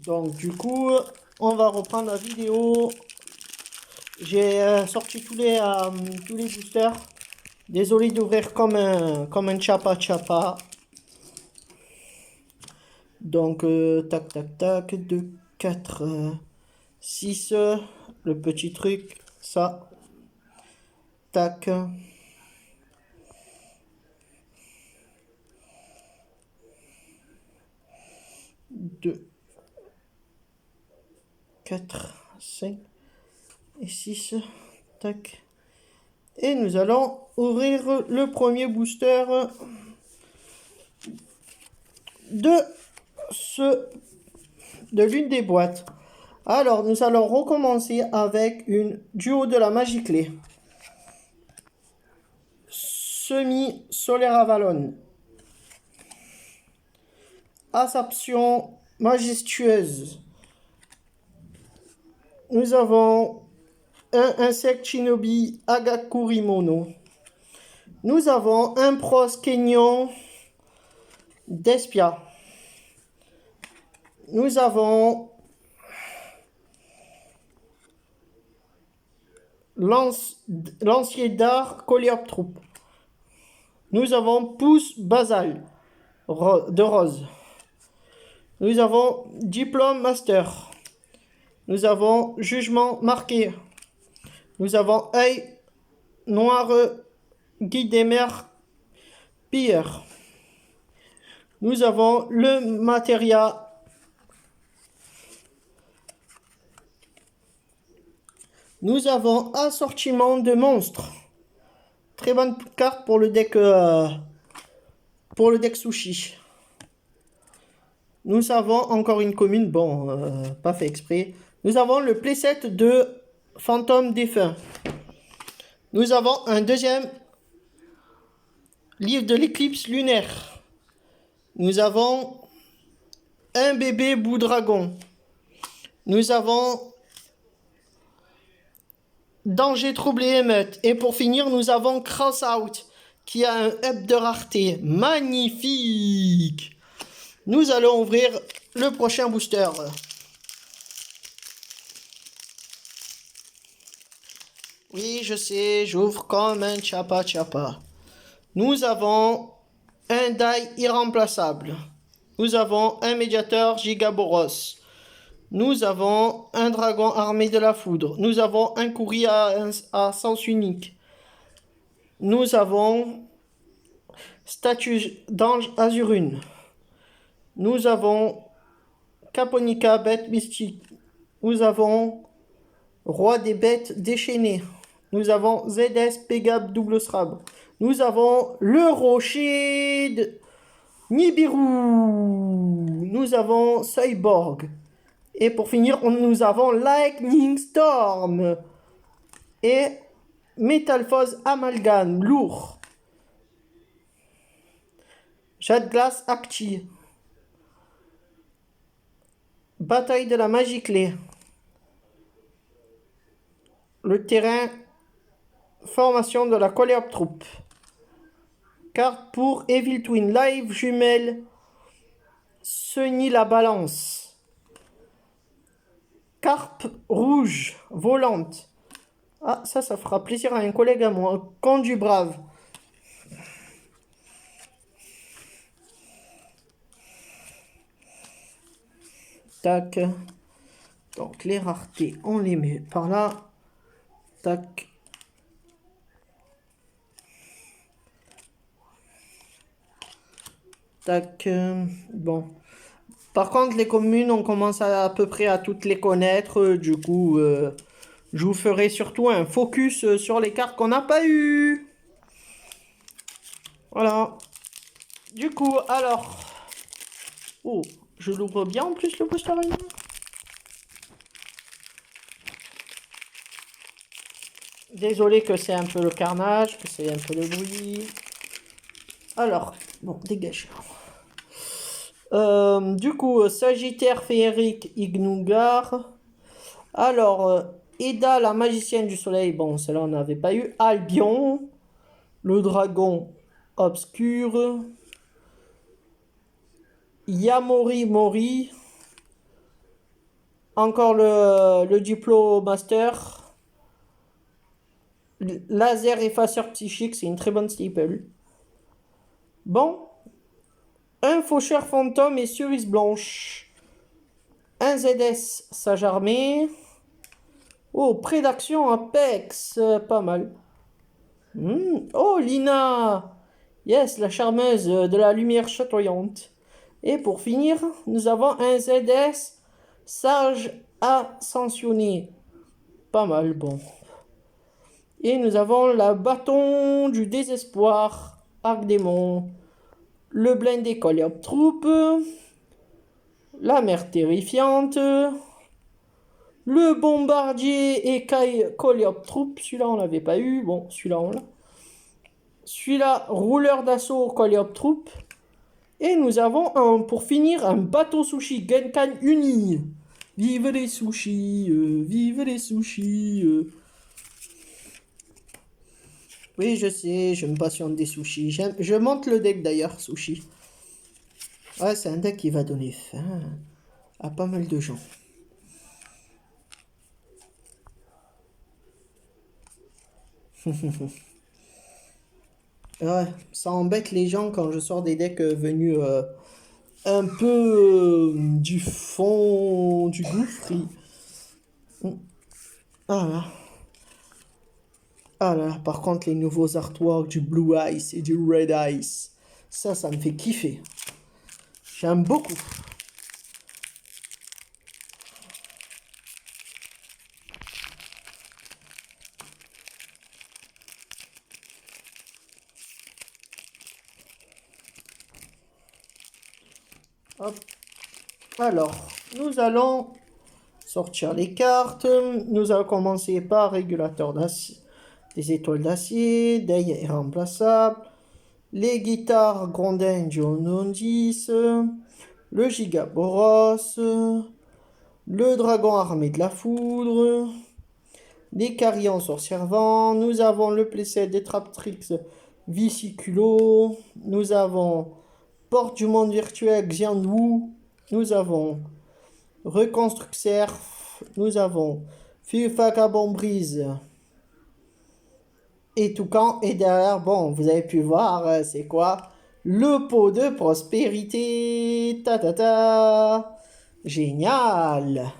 Donc du coup, on va reprendre la vidéo. J'ai sorti tous les boosters. Désolé d'ouvrir comme un chapa chapa. Donc tac tac tac, 2, 4, 6, le petit truc, ça. Tac. 2, 4, 5 et 6. Tac. Et nous allons ouvrir le premier booster de de l'une des boîtes. Alors, nous allons recommencer avec une duo de la Magie Clé. Semi-Solaire Avalon. Ascension majestueuse. Nous avons un insecte shinobi Agakurimono. Nous avons un pros Kenyon d'Espia. Nous avons lancier d'art Coléoptroupe. Nous avons pouce basal de rose. Nous avons diplôme master. Nous avons jugement marqué. Nous avons œil noir guide des mers pire. Nous avons le matéria. Nous avons assortiment de monstres. Très bonne carte pour le deck sushi. Nous avons encore une commune, bon, pas fait exprès. Nous avons le playset de fantôme défunt. Nous avons un deuxième livre de l'éclipse lunaire. Nous avons un bébé bout-dragon. Nous avons danger, trouble et émeute. Et pour finir, nous avons Cross Out, qui a un up de rareté. Magnifique! Nous allons ouvrir le prochain booster. Oui, je sais, j'ouvre comme un chapa chapa. Nous avons un die irremplaçable. Nous avons un médiateur Gigaboros. Nous avons un dragon armé de la foudre. Nous avons un courrier à sens unique. Nous avons statue d'ange Azurune. Nous avons Caponica, bête mystique. Nous avons roi des bêtes déchaînées. Nous avons ZS Pégab double Srab. Nous avons le rocher de Nibiru. Nous avons Cyborg. Et pour finir, nous avons Lightning Storm. Et Métalphose Amalgame, lourd. Jade Glace Acti. Bataille de la Magie Clé. Le terrain. Formation de la Coléoptroupe. Carte pour Evil Twin. Live jumelle. Sunny la balance. Carpe rouge. Volante. Ah, ça fera plaisir à un collègue à moi. Condu brave. Tac. Donc les raretés, on les met par là. Tac. Tac. Bon. Par contre, les communes, on commence à peu près à toutes les connaître. Du coup, je vous ferai surtout un focus sur les cartes qu'on n'a pas eues. Voilà. Du coup, alors... Oh, je l'ouvre bien en plus le booster. Désolé que c'est un peu le carnage, que c'est un peu le bruit. Alors, bon, dégage. Du coup, Sagittaire féerique Ignougar. Alors, Eda, la magicienne du soleil. Bon, celle-là, on n'avait pas eu. Albion. Le dragon obscur. Yamori Mori. Encore le Diplomaster. Laser effaceur psychique, c'est une très bonne staple. Bon. Un faucheur fantôme et cerise blanche. Un ZS sage armée. Oh, prêt d'action Apex. Pas mal. Oh, Lina. Yes, la charmeuse de la lumière chatoyante. Et pour finir, nous avons un ZS sage ascensionné. Pas mal, bon. Et nous avons la bâton du désespoir, Arc-Démon, le blindé Coleop Troupe, la mer terrifiante, le bombardier écaille Coleop Troupe, celui-là on l'avait pas eu, bon celui-là on l'a. Celui-là, rouleur d'assaut Coleop Troupe. Et nous avons pour finir un bateau sushi Genkan Uni. Vive les sushis, vive les sushis. Oui, je sais, je me passionne des sushis. Je monte le deck d'ailleurs, sushi. Ouais, c'est un deck qui va donner faim à pas mal de gens. Ouais, ça embête les gens quand je sors des decks venus un peu du fond du gouffre. Ah là. Ah là, par contre, les nouveaux artworks du Blue Ice et du Red Ice, ça me fait kiffer. J'aime beaucoup. Hop. Alors, nous allons sortir les cartes. Nous allons commencer par régulateur d'acier, des étoiles d'acier, Dei irremplaçable, les guitares Grondin Dionondis, le Gigaboros, le dragon armé de la foudre, les carillons sorcière-vent, nous avons le playset des Traptrix Viciculo, nous avons Porte du monde virtuel Xianwu, nous avons Reconstruxer, nous avons Vagabond Brise et Toucan. Et derrière, bon, vous avez pu voir, c'est quoi? Le pot de prospérité. Ta ta ta. Génial.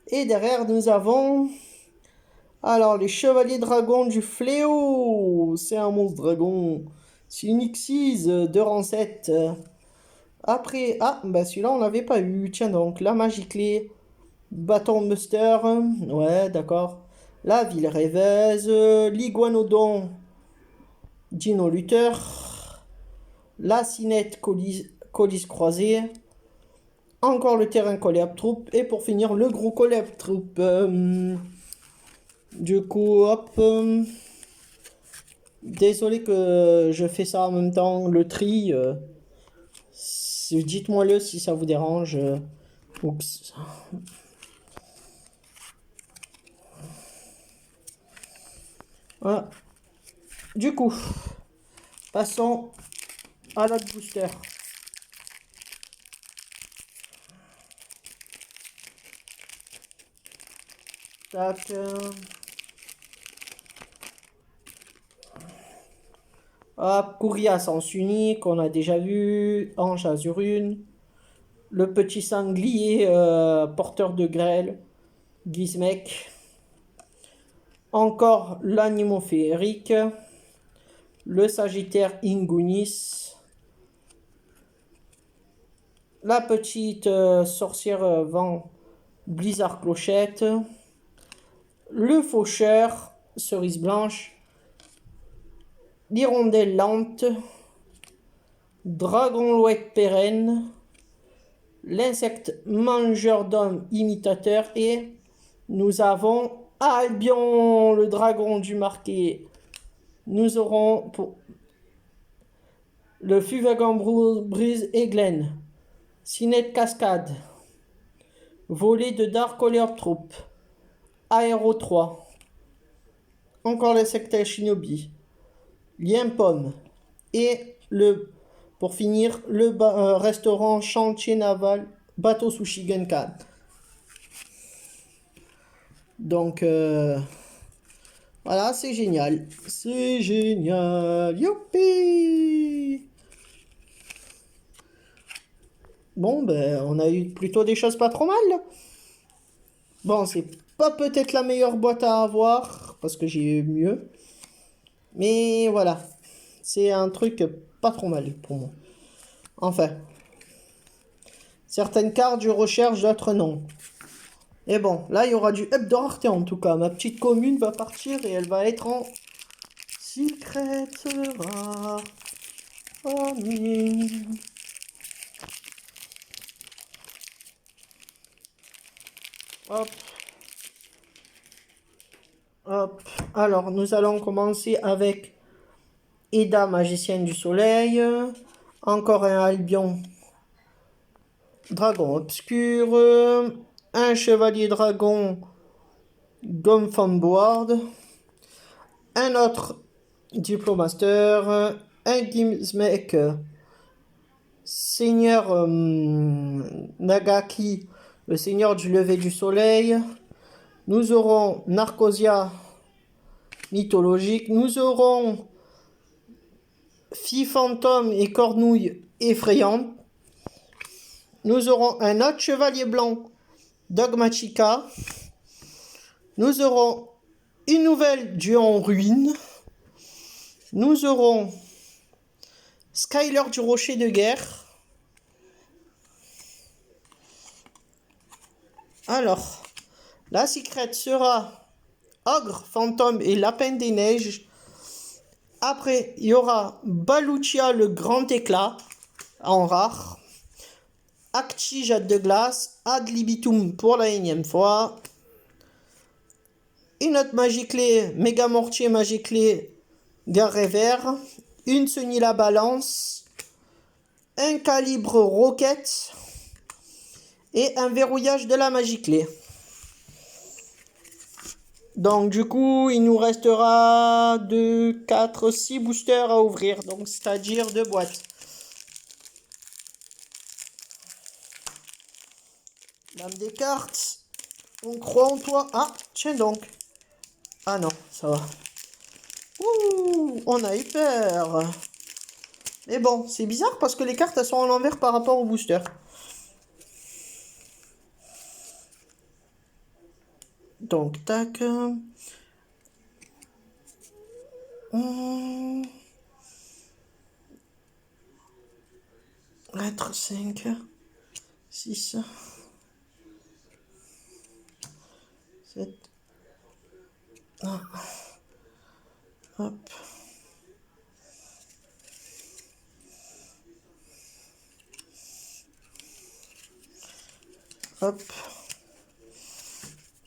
Et derrière, nous avons... Alors, les chevaliers dragons du fléau. C'est un monstre dragon. C'est une Xyz de rang 7. Après, bah celui-là, on l'avait pas eu. Tiens donc, la magie clé. Bâton Buster. Ouais, d'accord. La ville rêveuse. L'iguanodon. Dino Luther. La cinette colis croisée. Encore le terrain Coleop Troupe. Et pour finir, le gros Coleop Troupe. Du coup, hop. Désolé que je fais ça en même temps. Le tri. Dites-moi le si ça vous dérange. Oups. Voilà. Du coup, passons à l'autre booster. Tac. Hop, Courrier à sens unique, on a déjà vu. Ange Azurune. Le petit sanglier porteur de grêle. Gizmek. Encore l'animal féerique. Le Sagittaire Ingunis. La petite sorcière vent Blizzard Clochette. Le faucheur Cerise Blanche. L'hirondelle lente. Dragon louette pérenne. L'insecte mangeur d'hommes imitateur. Et nous avons Albion, le dragon du marqué. Nous aurons pour le Fuvagan Brise et Glen. Cinette Cascade. Volet de Dark Coleop Troupe. Aéro 3. Encore l'insecte Shinobi. Lien Pomme. Et pour finir, le restaurant chantier naval Bateau Sushi Genkan. Donc, voilà, c'est génial. C'est génial. Youpi! Bon, ben, on a eu plutôt des choses pas trop mal, là. Bon, c'est pas peut-être la meilleure boîte à avoir, parce que j'ai eu mieux. Mais voilà, c'est un truc pas trop mal pour moi. Enfin, certaines cartes je recherche, d'autres non. Et bon, là il y aura du Hebdo Rareté en tout cas. Ma petite commune va partir et elle va être en Secret rare. Amen. Hop. Hop. Alors, nous allons commencer avec Eda, magicienne du soleil. Encore un Albion, dragon obscur. Un chevalier dragon, Gomfamboard. Un autre Diplomaster. Un Gimsmek, Seigneur Nagaki, le seigneur du lever du soleil. Nous aurons Narcosia mythologique. Nous aurons Fille fantôme et cornouille effrayante. Nous aurons un autre chevalier blanc, Dogmatica. Nous aurons une nouvelle dieu en ruine. Nous aurons Skyler du rocher de guerre. Alors, la secrète sera Ogre, fantôme et lapin des neiges. Après, il y aura Baluchia le grand éclat en rare. Acti jade de glace. Ad libitum pour la énième fois. Une autre magie clé, méga mortier magie clé, Garret vert. Une Sunny la balance. Un calibre roquette. Et un verrouillage de la magie clé. Donc du coup, il nous restera 2, 4, 6 boosters à ouvrir. Donc c'est-à-dire 2 boîtes. Dame des cartes. On croit en toi. Ah, tiens donc. Ah non, ça va. Ouh, on a eu peur. Mais bon, c'est bizarre parce que les cartes elles sont en l'envers par rapport au booster. Donc, tac. 4, 5, 6, 7. Ah. Hop. Hop.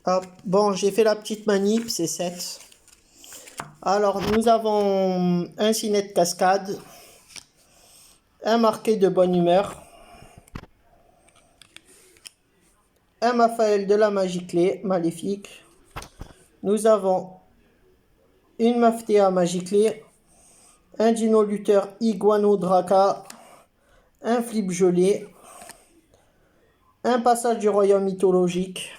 Hop. Bon, j'ai fait la petite manip, c'est 7. Alors, nous avons un Cinet de cascade, un marqué de bonne humeur, un Maphaël de la magie clé, maléfique. Nous avons une Maftea magie clé, un Dino Luther Iguanodraca, un Flip gelé, un passage du royaume mythologique,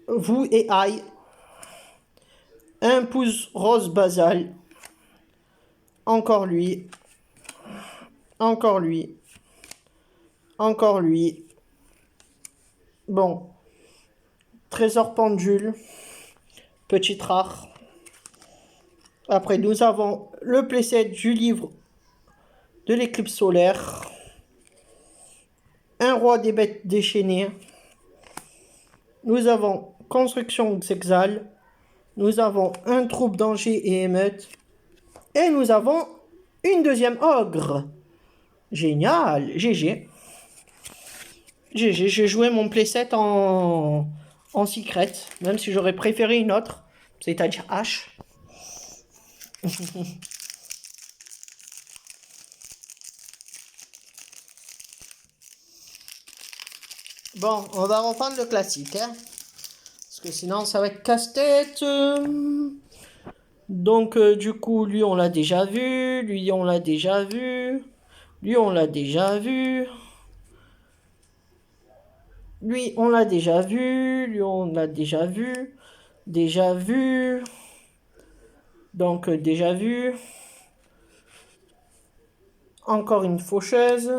vous et I, un pouce rose basal, encore lui, encore lui, encore lui. Bon, trésor pendule, petite rare. Après, nous avons le playset du livre de l'éclipse solaire, un roi des bêtes déchaînées. Nous avons construction Xexal. Nous avons un troupe danger et émeute. Et nous avons une deuxième ogre. Génial, GG. GG, j'ai joué mon playset en secret, même si j'aurais préféré une autre, c'est-à-dire H. Bon, on va reprendre le classique, hein, parce que sinon ça va être casse-tête. Donc du coup, lui on l'a déjà vu, lui on l'a déjà vu, lui on l'a déjà vu. Lui, on l'a déjà vu. Lui, on l'a déjà vu. Déjà vu. Donc, déjà vu. Encore une faucheuse.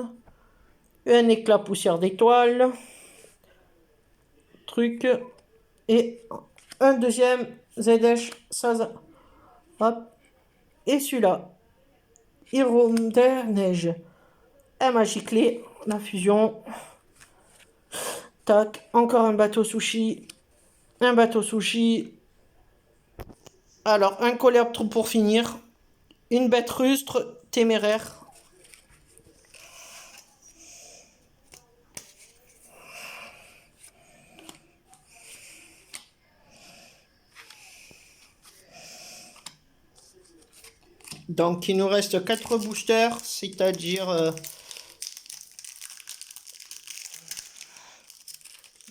Un éclat poussière d'étoile. Truc. Et un deuxième ZH Saza. Hop. Et celui-là. Hirondelle Neige. Un Magiclé. La fusion. Tac. Encore un bateau sushi. Un bateau sushi. Alors, un coléoptère pour finir. Une bête rustre téméraire. Donc, il nous reste 4 boosters, c'est-à-dire...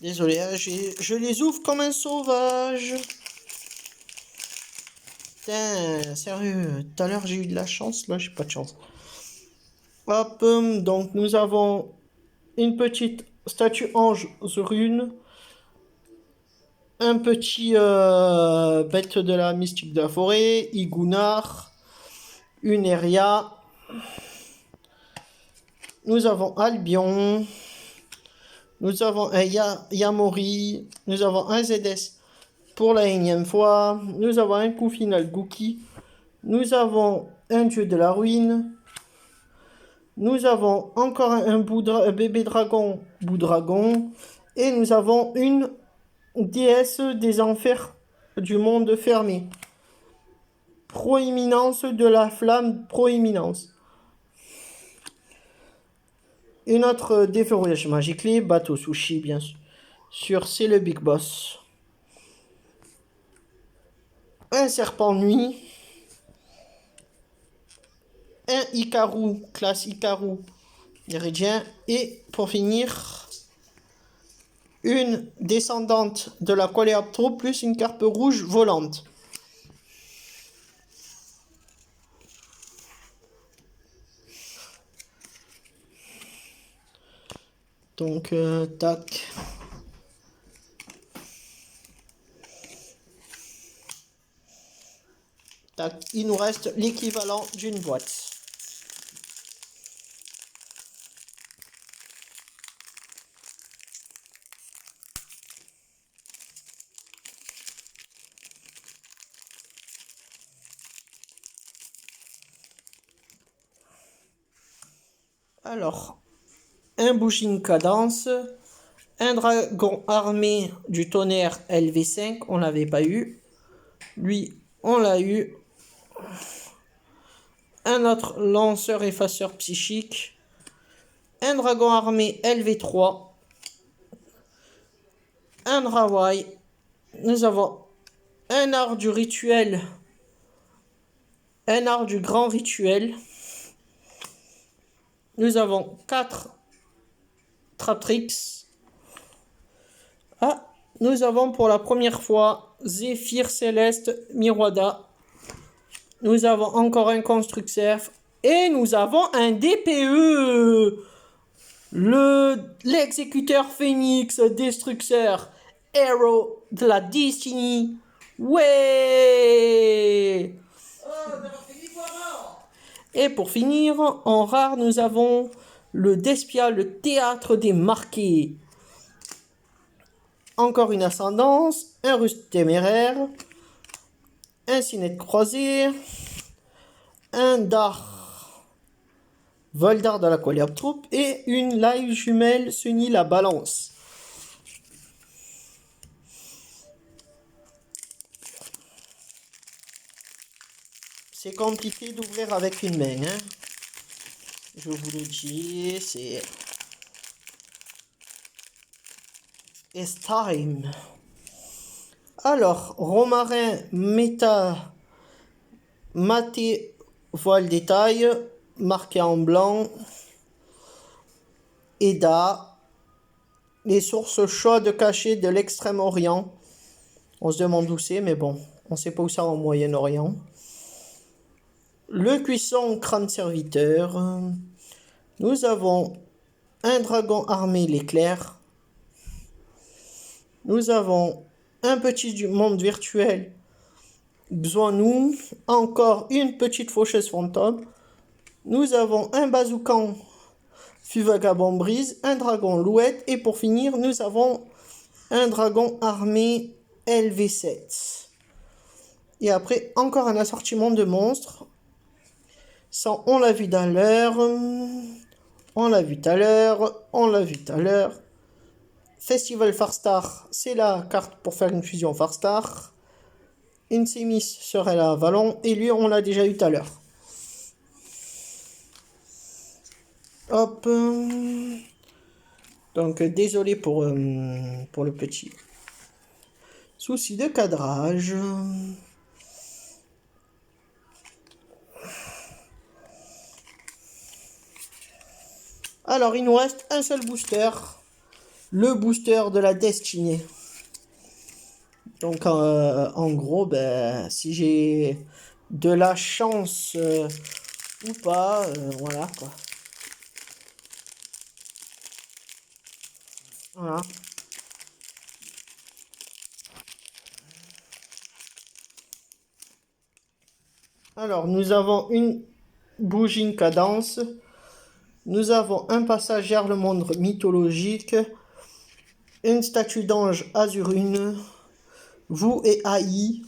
Désolé, hein, je les ouvre comme un sauvage. Putain, sérieux, tout à l'heure j'ai eu de la chance, là j'ai pas de chance. Hop, donc nous avons une petite statue ange rune. Un petit bête de la mystique de la forêt, Igunar, une Eria. Nous avons Albion. Nous avons un Yamori. Nous avons un ZS pour la énième fois. Nous avons un coup final Gookie. Nous avons un dieu de la ruine. Nous avons encore un bébé dragon, Boudragon. Et nous avons une déesse des enfers du monde fermé. Proéminence de la flamme, proéminence. Une autre déverrouillage magique, bateau sushi, bien sûr, c'est le Big Boss. Un serpent nuit. Un Ikaru, classe Ikaru, méridien. Et pour finir, une descendante de la Coléoptère plus une carpe rouge volante. Donc, tac. Tac. Il nous reste l'équivalent d'une boîte. Alors, un Bouching Cadence, un dragon armé du tonnerre LV5, on l'avait pas eu. Lui, on l'a eu. Un autre lanceur effaceur psychique. Un dragon armé LV3. Un Drawai. Nous avons un art du rituel. Un art du grand rituel. Nous avons 4 Traptrix. Ah, nous avons pour la première fois Zéphyr Céleste Mirwada. Nous avons encore un Construxef. Et nous avons un DPE. L'exécuteur Phoenix Destructeur. Hero de la Destiny. Ouais. Et pour finir, en rare, nous avons le Despia, le théâtre des marqués. Encore une ascendance, un Russe téméraire, un Cinet croisé, un Dar Voldar de la Coléoptère et une live jumelle Sunny la balance. C'est compliqué d'ouvrir avec une main, hein. Je vous le dis, c'est... It's time. Alors, Romarin, Méta, Maté, voile détail, marqué en blanc. Eda, les sources chaudes cachées de l'extrême-orient. On se demande où c'est, mais bon, on sait pas où ça au Moyen-Orient. Le cuisson crâne serviteur. Nous avons un dragon armé l'éclair. Nous avons un petit du monde virtuel. Nous, encore une petite faucheuse fantôme. Nous avons un bazookan Fuvagabond brise, un dragon louette. Et pour finir, nous avons un dragon armé LV7. Et après, encore un assortiment de monstres. Ça, on l'a vu tout à l'heure. On l'a vu tout à l'heure. On l'a vu tout à l'heure. Festival Farstar, c'est la carte pour faire une fusion Farstar. Insemis serait là, Valon. Et lui, on l'a déjà eu tout à l'heure. Hop. Donc, désolé pour le petit souci de cadrage. Alors, il nous reste un seul booster. Le booster de la destinée. Donc, en gros, ben, si j'ai de la chance ou pas, voilà, quoi. Voilà. Alors, nous avons une bougie cadence. Nous avons un passage vers le monde mythologique. Une statue d'ange azurine. Vous et AI.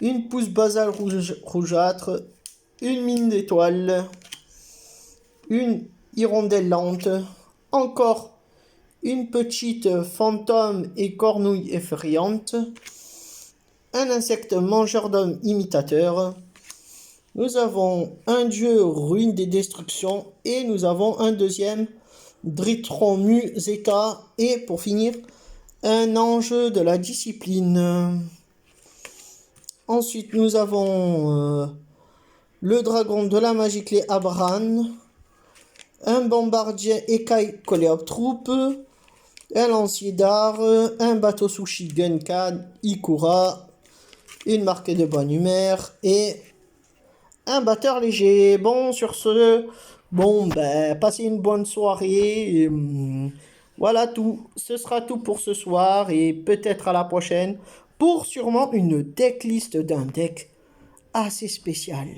Une pousse basale rougeâtre. Une mine d'étoiles. Une hirondelle lente. Encore une petite fantôme et cornouille effrayante. Un insecte mangeur d'hommes imitateur. Nous avons un dieu ruine des destructions. Et nous avons un deuxième Dritron Mu Zeta. Et pour finir, un ange de la discipline. Ensuite, nous avons le dragon de la magie clé Abran. Un bombardier Ekai Coléoptroupe. Un lancier d'art. Un bateau sushi Gunkan Ikura. Une marque de bonne humeur. Et un batteur léger. Bon, sur ce, bon, ben, passez une bonne soirée. Et, voilà tout. Ce sera tout pour ce soir. Et peut-être à la prochaine. Pour sûrement une decklist d'un deck assez spécial.